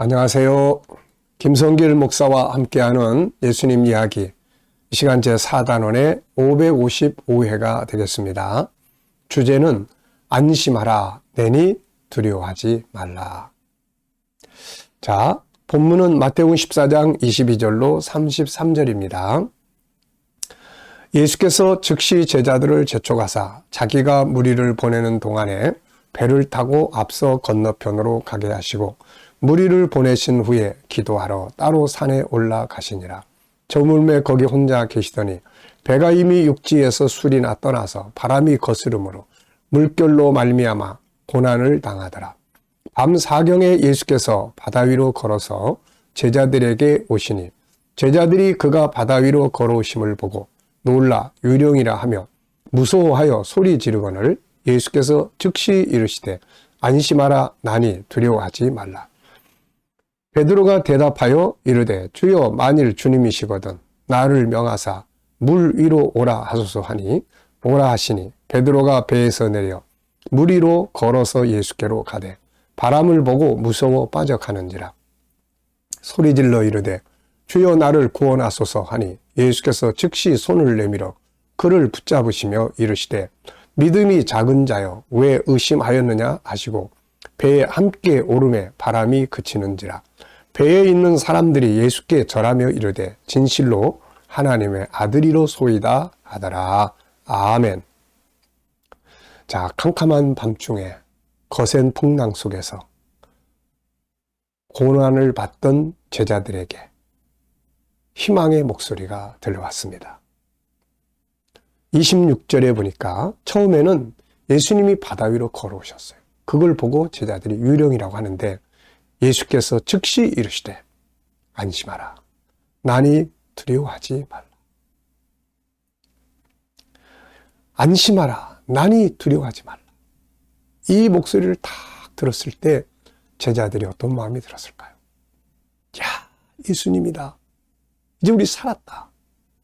안녕하세요. 김성길 목사와 함께하는 예수님 이야기, 이 시간 제4단원의 555회가 되겠습니다. 주제는 안심하라, 내니 두려워하지 말라. 자, 본문은 마태복음 14장 22절로 33절입니다. 예수께서 즉시 제자들을 재촉하사 자기가 무리를 보내는 동안에 배를 타고 앞서 건너편으로 가게 하시고 무리를 보내신 후에 기도하러 따로 산에 올라가시니라. 저물매 거기 혼자 계시더니 배가 이미 육지에서 술이나 떠나서 바람이 거스름으로 물결로 말미암아 고난을 당하더라. 밤 사경에 예수께서 바다 위로 걸어서 제자들에게 오시니 제자들이 그가 바다 위로 걸어오심을 보고 놀라 유령이라 하며 무서워하여 소리 지르거늘 예수께서 즉시 이르시되 안심하라, 나니 두려워하지 말라. 베드로가 대답하여 이르되 주여, 만일 주님이시거든 나를 명하사 물 위로 오라 하소서 하니 오라 하시니 베드로가 배에서 내려 물 위로 걸어서 예수께로 가되 바람을 보고 무서워 빠져가는지라. 소리질러 이르되 주여, 나를 구원하소서 하니 예수께서 즉시 손을 내밀어 그를 붙잡으시며 이르시되 믿음이 작은 자여, 왜 의심하였느냐 하시고 배에 함께 오름에 바람이 그치는지라. 배에 있는 사람들이 예수께 절하며 이르되 진실로 하나님의 아들이로소이다 하더라. 아멘. 자, 캄캄한 밤중에 거센 풍랑 속에서 고난을 받던 제자들에게 희망의 목소리가 들려왔습니다. 26절에 보니까 처음에는 예수님이 바다 위로 걸어오셨어요. 그걸 보고 제자들이 유령이라고 하는데 예수께서 즉시 이르시되 안심하라, 나니 두려워하지 말라. 안심하라, 나니 두려워하지 말라. 이 목소리를 딱 들었을 때 제자들이 어떤 마음이 들었을까요? 야, 예수님이다. 이제 우리 살았다.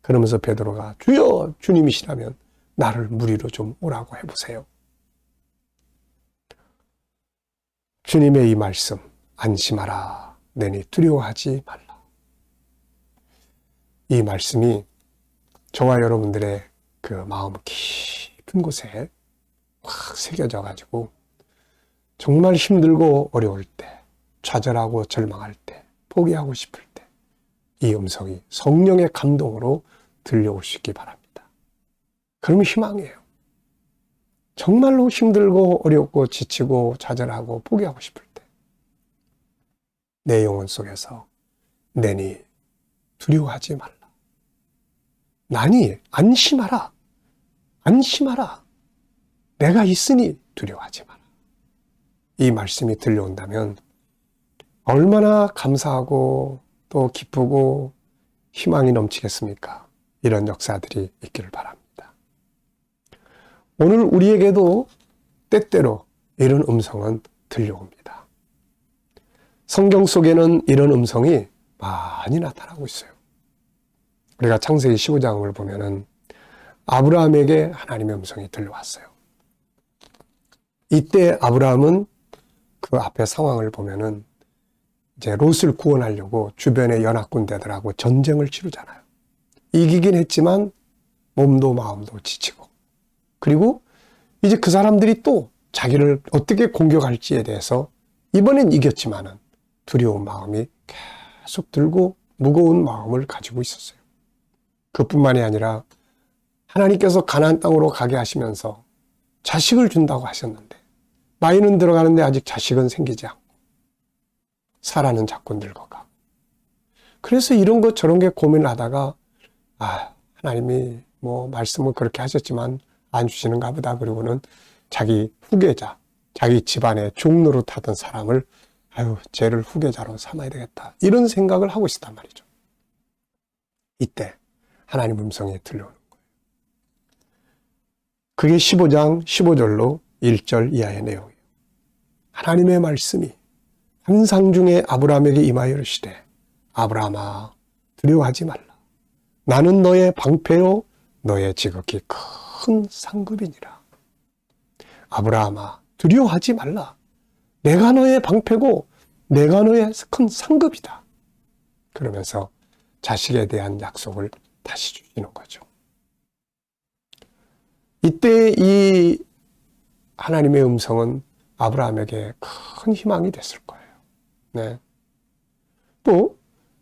그러면서 베드로가 주여, 주님이시라면 나를 물 위로 좀 오라고 해보세요. 주님의 이 말씀, 안심하라, 내니 두려워하지 말라. 이 말씀이 저와 여러분들의 그 마음 깊은 곳에 확 새겨져 가지고 정말 힘들고 어려울 때, 좌절하고 절망할 때, 포기하고 싶을 때 이 음성이 성령의 감동으로 들려오시기 바랍니다. 그러면 희망이에요. 정말로 힘들고 어렵고 지치고 좌절하고 포기하고 싶을 때 내 영혼 속에서 내니 두려워하지 말라. 나니 안심하라. 안심하라. 내가 있으니 두려워하지 마라. 이 말씀이 들려온다면 얼마나 감사하고 또 기쁘고 희망이 넘치겠습니까? 이런 역사들이 있기를 바랍니다. 오늘 우리에게도 때때로 이런 음성은 들려옵니다. 성경 속에는 이런 음성이 많이 나타나고 있어요. 우리가 창세기 15장을 보면은 아브라함에게 하나님의 음성이 들려왔어요. 이때 아브라함은 그 앞에 상황을 보면은 이제 롯을 구원하려고 주변의 연합군대들하고 전쟁을 치르잖아요. 이기긴 했지만 몸도 마음도 지치고, 그리고 이제 그 사람들이 또 자기를 어떻게 공격할지에 대해서 이번엔 이겼지만은 두려운 마음이 계속 들고 무거운 마음을 가지고 있었어요. 그뿐만이 아니라 하나님께서 가나안 땅으로 가게 하시면서 자식을 준다고 하셨는데 나이는 들어가는데 아직 자식은 생기지 않고 사라는 자꾸 늙어가고, 그래서 이런 것 저런 게 고민을 하다가 하나님이 뭐 말씀을 그렇게 하셨지만 안 주시는가 보다. 그리고는 자기 후계자, 자기 집안의 종노릇 하던 사람을 쟤를 후계자로 삼아야 되겠다, 이런 생각을 하고 있었단 말이죠. 이때 하나님 음성이 들려오는 거예요. 그게 15장 15절로 1절 이하의 내용이에요. 하나님의 말씀이 환상 중에 아브라함에게 임하여 이르시되 아브라함아, 두려워하지 말라. 나는 너의 방패요 너의 지극히 큰 상급이니라. 아브라함아, 두려워하지 말라. 내가 너의 방패고 내가 너의 큰 상급이다. 그러면서 자식에 대한 약속을 다시 주시는 거죠. 이때 이 하나님의 음성은 아브라함에게 큰 희망이 됐을 거예요. 네. 또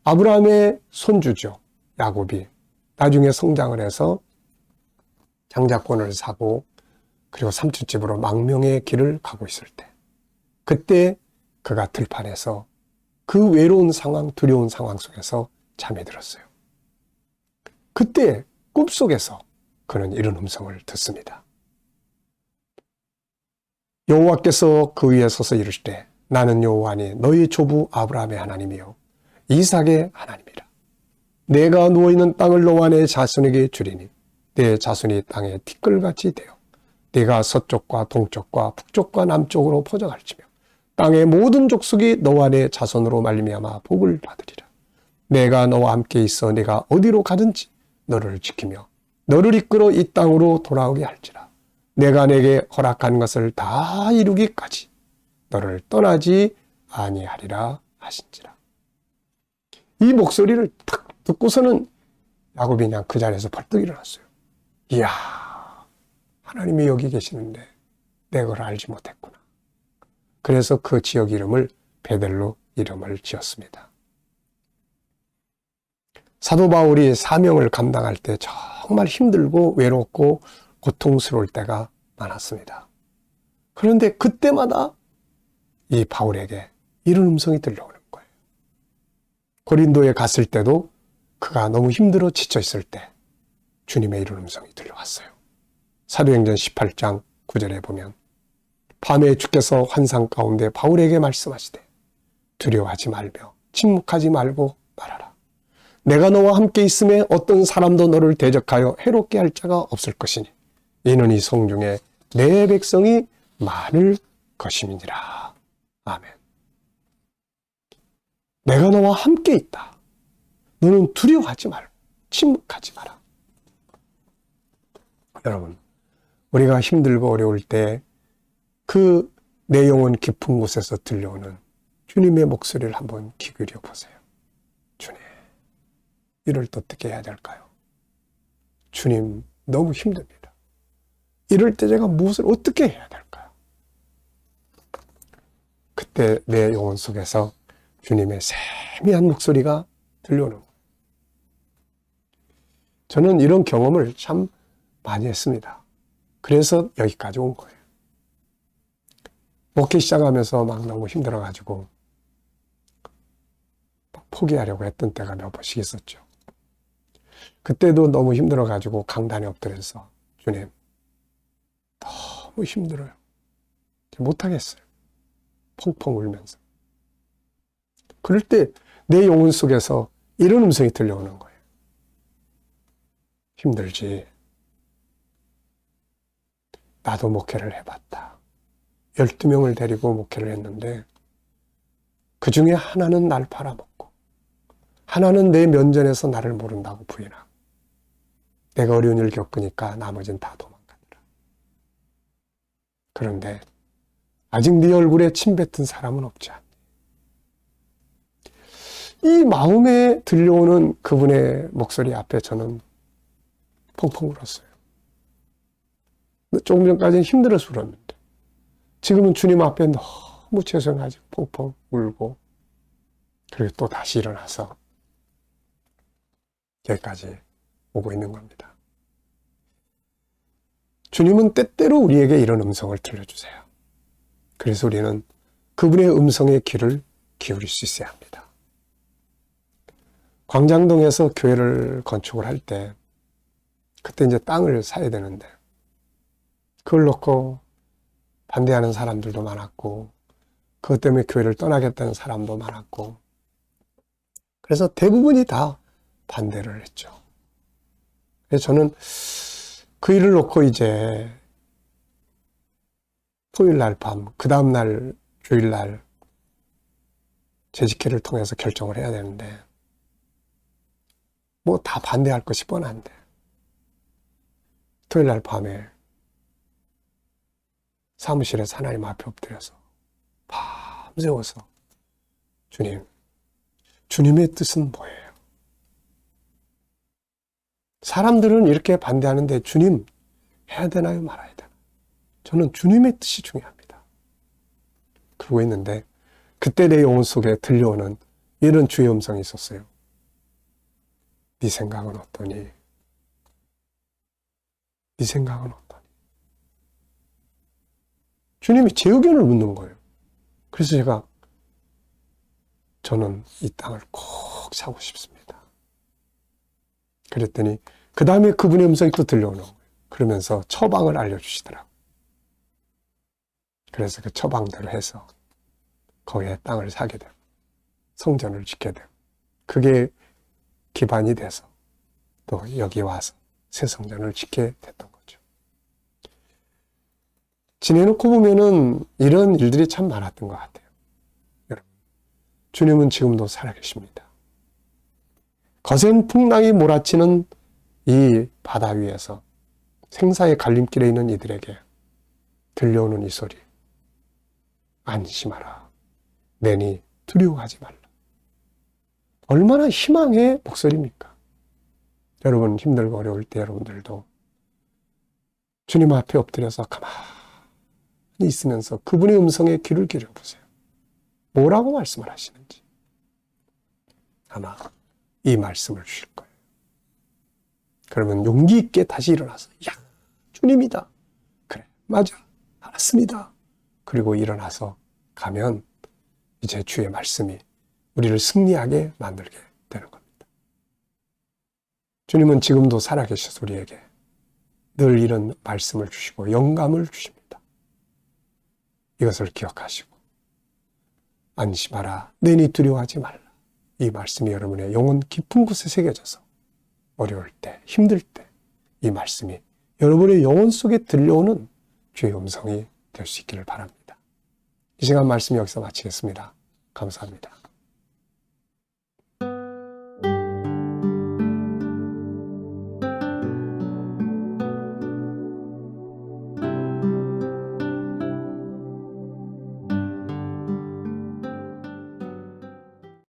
아브라함의 손주죠. 야곱이 나중에 성장을 해서 장자권을 사고 그리고 삼촌집으로 망명의 길을 가고 있을 때, 그때 그가 들판에서 그 외로운 상황, 두려운 상황 속에서 잠이 들었어요. 그때 꿈속에서 그는 이런 음성을 듣습니다. 여호와께서 그 위에 서서 이르시되 나는 여호와니 너희 조부 아브라함의 하나님이요 이삭의 하나님이라. 내가 누워있는 땅을 너와 내 자손에게 주리니 내 자손이 땅에 티끌같이 되어 네가 서쪽과 동쪽과 북쪽과 남쪽으로 퍼져갈지며 땅의 모든 족속이 너와 내 자손으로 말미암아 복을 받으리라. 내가 너와 함께 있어 네가 어디로 가든지 너를 지키며 너를 이끌어 이 땅으로 돌아오게 할지라. 내가 내게 허락한 것을 다 이루기까지 너를 떠나지 아니하리라 하신지라. 이 목소리를 탁 듣고서는 야곱이 그냥 그 자리에서 벌떡 일어났어요. 이야, 하나님이 여기 계시는데 내가 그걸 알지 못했구나. 그래서 그 지역 이름을 베델로 이름을 지었습니다. 사도 바울이 사명을 감당할 때 정말 힘들고 외롭고 고통스러울 때가 많았습니다. 그런데 그때마다 이 바울에게 이런 음성이 들려오는 거예요. 고린도에 갔을 때도 그가 너무 힘들어 지쳐 있을 때 주님의 이런 음성이 들려왔어요. 사도행전 18장 9절에 보면 밤에 주께서 환상 가운데 바울에게 말씀하시되 두려워하지 말며 침묵하지 말고 말하라. 내가 너와 함께 있음에 어떤 사람도 너를 대적하여 해롭게 할 자가 없을 것이니 이는 이 성중에 내 백성이 많을 것임이니라. 아멘. 내가 너와 함께 있다. 너는 두려워하지 말고 침묵하지 마라. 여러분, 우리가 힘들고 어려울 때 그 내 영혼 깊은 곳에서 들려오는 주님의 목소리를 한번 귀 기울여 보세요. 주님, 이럴 때 어떻게 해야 될까요? 주님, 너무 힘듭니다. 이럴 때 제가 무엇을 어떻게 해야 될까요? 그때 내 영혼 속에서 주님의 세미한 목소리가 들려오는 거예요. 저는 이런 경험을 참 많이 했습니다. 그래서 여기까지 온 거예요. 목회 시작하면서 막 너무 힘들어가지고 포기하려고 했던 때가 몇 번씩 있었죠. 그때도 너무 힘들어가지고 강단에 엎드려서 주님, 너무 힘들어요. 못하겠어요. 펑펑 울면서. 그럴 때 내 영혼 속에서 이런 음성이 들려오는 거예요. 힘들지. 나도 목회를 해봤다. 12명을 데리고 목회를 했는데 그 중에 하나는 날 팔아먹고 하나는 내 면전에서 나를 모른다고 부인하고 내가 어려운 일을 겪으니까 나머지는 다 도망가더라. 그런데 아직 네 얼굴에 침 뱉은 사람은 없지 않니? 이 마음에 들려오는 그분의 목소리 앞에 저는 펑펑 울었어요. 조금 전까지는 힘들어서 울었는데 지금은 주님 앞에 너무 죄송하지 펑펑 울고 그리고 또 다시 일어나서 여기까지 오고 있는 겁니다. 주님은 때때로 우리에게 이런 음성을 들려주세요. 그래서 우리는 그분의 음성의 귀를 기울일 수 있어야 합니다. 광장동에서 교회를 건축을 할 때 그때 이제 땅을 사야 되는데 그걸 놓고 반대하는 사람들도 많았고 그것 때문에 교회를 떠나겠다는 사람도 많았고 그래서 대부분이 다 반대를 했죠. 그래서 저는 그 일을 놓고 이제 토요일날 밤, 그 다음날 주일날 재직회를 통해서 결정을 해야 되는데 뭐 다 반대할 것이 뻔한데 토요일날 밤에 사무실에서 하나님 앞에 엎드려서 밤새워서 주님의 뜻은 뭐예요? 사람들은 이렇게 반대하는데 주님 해야 되나요? 말아야 되나요? 저는 주님의 뜻이 중요합니다. 그러고 있는데 그때 내 영혼 속에 들려오는 이런 주의 음성이 있었어요. 네 생각은 어떠니? 네 생각은 어떠니? 주님이 제 의견을 묻는 거예요. 그래서 저는 이 땅을 꼭 사고 싶습니다. 그랬더니 그 다음에 그분의 음성이 또 들려오는 거예요. 그러면서 처방을 알려주시더라고요. 그래서 그 처방대로 해서 거기에 땅을 사게 되고 성전을 짓게 되고 그게 기반이 돼서 또 여기 와서 새 성전을 짓게 됐던 거죠. 지내놓고 보면은 이런 일들이 참 많았던 것 같아요. 여러분, 주님은 지금도 살아계십니다. 거센 풍랑이 몰아치는 이 바다 위에서 생사의 갈림길에 있는 이들에게 들려오는 이 소리. 안심하라. 내니 두려워하지 말라. 얼마나 희망의 목소리입니까? 여러분 힘들고 어려울 때 여러분들도 주님 앞에 엎드려서 가만히 있으면서 그분의 음성에 귀를 기울여보세요. 뭐라고 말씀을 하시는지. 아마 이 말씀을 주실 거예요. 그러면 용기 있게 다시 일어나서 야, 주님이다. 그래, 맞아. 알았습니다. 그리고 일어나서 가면 이제 주의 말씀이 우리를 승리하게 만들게 되는 겁니다. 주님은 지금도 살아계셔서 우리에게 늘 이런 말씀을 주시고 영감을 주십니다. 이것을 기억하시고 안심하라. 내니 두려워하지 말라. 이 말씀이 여러분의 영혼 깊은 곳에 새겨져서 어려울 때, 힘들 때 이 말씀이 여러분의 영혼 속에 들려오는 주의 음성이 될 수 있기를 바랍니다. 이 시간 말씀 여기서 마치겠습니다. 감사합니다.